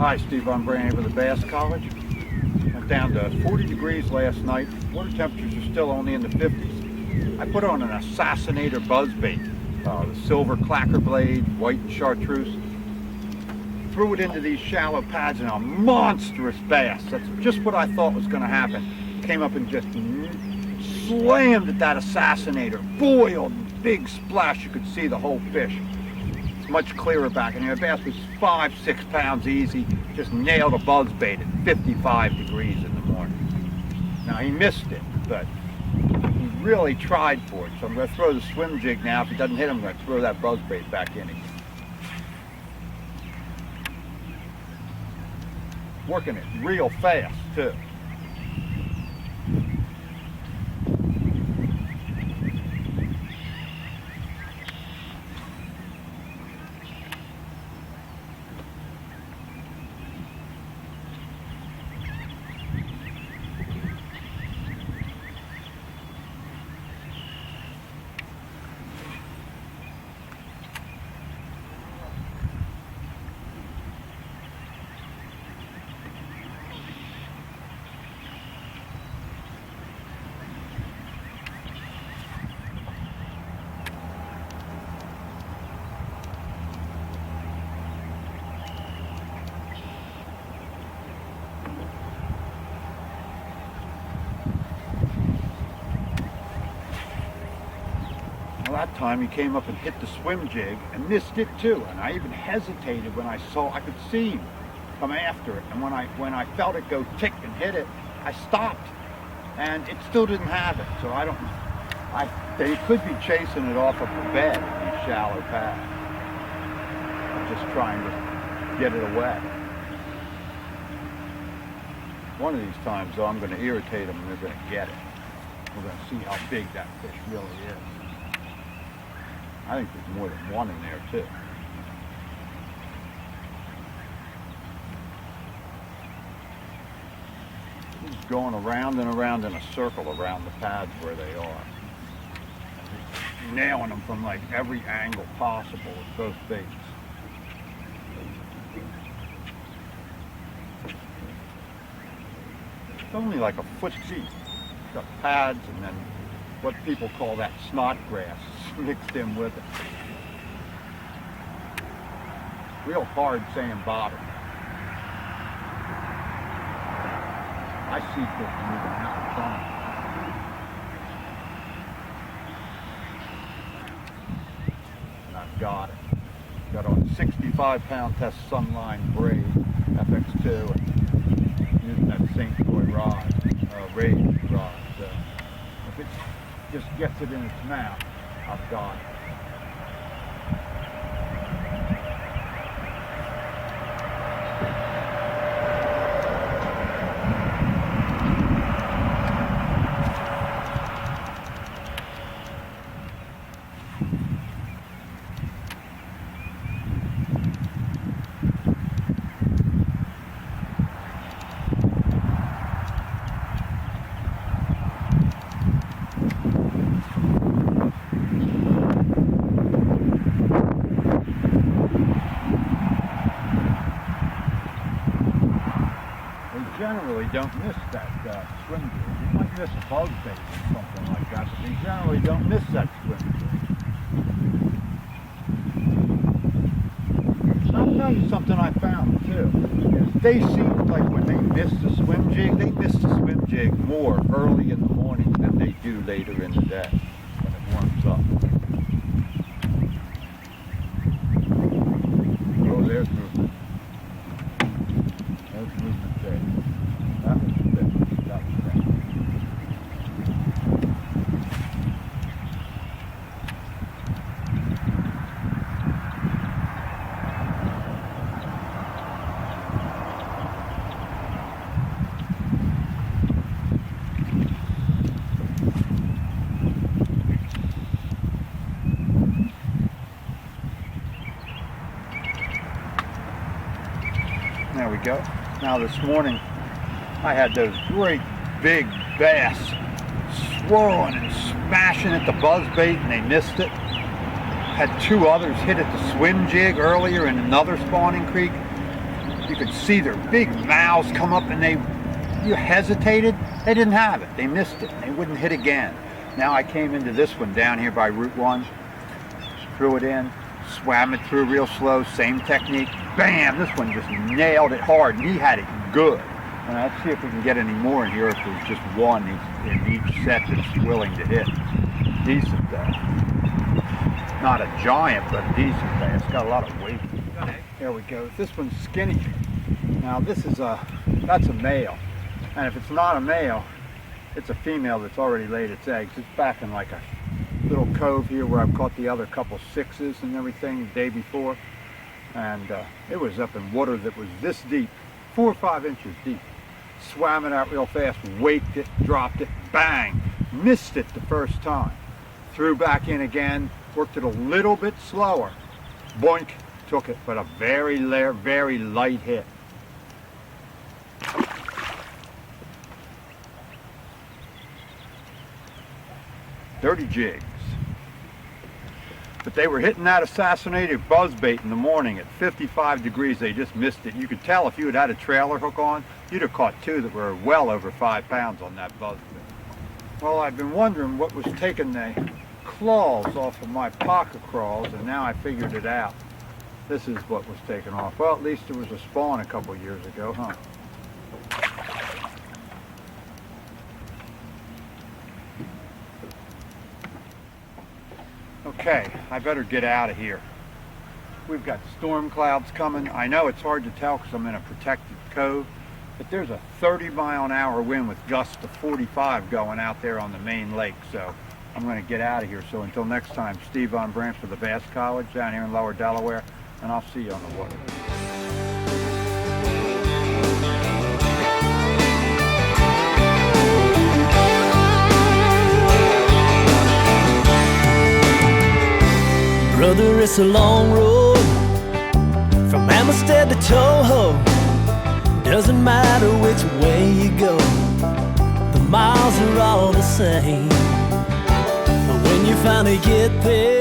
Hi, Steve. I'm Brandy with the Bass College. Went down to 40 degrees last night. Water temperatures are still only in the 50s. I put on an Assassinator buzzbait, the silver clacker blade, white chartreuse. Threw it into these shallow pads and a monstrous bass. That's just what I thought was going to happen. Came up and just slammed at that Assassinator. Boiled, big splash. You could see the whole fish. It's much clearer back in here. The bass was 5-6 pounds easy. Just nailed a buzzbait at 55 degrees in the morning. Now he missed it, but he really tried for it. So I'm going to throw the swim jig now. If he doesn't hit him, I'm going to throw that buzzbait back in again. Working it real fast too. That time he came up and hit the swim jig and missed it too, and I even hesitated when I could see him come after it, and when I felt it go tick and hit it, I stopped, and it still didn't have it. So they could be chasing it off of the bed in these shallow pads. I'm just trying to get it away. One of these times though, I'm going to irritate them and they're going to get it. We're going to see how big that fish really is. I think there's more than one in there too. He's going around and around in a circle around the pads where they are. He's nailing them from like every angle possible with both baits. It's only like a foot deep. Got pads and then what people call that snot grass mixed in with it. Real hard sand bottom. I see fish moving out in front of me. And I've got it. Got on 65-pound test Sunline braid, FX2, and using that St. Croix rod, Ray rod. If it just gets it in its mouth, I've got it. Generally don't miss that swim jig. You might miss a buzzbait or something like that, but they generally don't miss that swim jig. I'll tell you something I found too. Is they seem like when they miss the swim jig, they miss the swim jig more early in the morning than they do later in the day when it warms up. Oh, there's movement. There's movement there. That was the fish. That was that. There we go. Now this morning I had those great big bass swirling and smashing at the buzzbait and they missed it. Had two others hit at the swim jig earlier in another spawning creek. You could see their big mouths come up, and you hesitated. They didn't have it. They missed it. They wouldn't hit again. Now I came into this one down here by Route 1, threw it in, swam it through real slow, same technique. Bam! This one just nailed it hard, and he had it good. And let's see if we can get any more in here, if there's just one in each set that's willing to hit. Decent not a giant, but a decent bass. Got a lot of weight. There we go. This one's skinny. Now that's a male. And if it's not a male, it's a female that's already laid its eggs. It's back in like a little cove here where I've caught the other couple sixes and everything the day before. And it was up in water that was this deep, 4 or 5 inches deep. Swam it out real fast, waked it, dropped it, bang! Missed it the first time. Threw back in again, worked it a little bit slower. Boink, took it, but a very light hit. Dirty jigs. But they were hitting that assassinated buzzbait in the morning at 55 degrees. They just missed it. You could tell if you had had a trailer hook on, you'd have caught 2 that were well over 5 pounds on that buzzbait. Well, I've been wondering what was taking the claws off of my pocket crawls, and now I figured it out. This is what was taken off. Well, at least there was a spawn a couple years ago, huh? Okay, I better get out of here. We've got storm clouds coming. I know it's hard to tell because I'm in a protected cove, but there's a 30-mile-an-hour wind with gusts to 45 going out there on the main lake. So I'm going to get out of here. So until next time, Steve Von Branch for the Bass College down here in Lower Delaware, and I'll see you on the water. Brother, it's a long road from Amistad to Toho. Doesn't matter which way you go, the miles are all the same. But when you finally get there,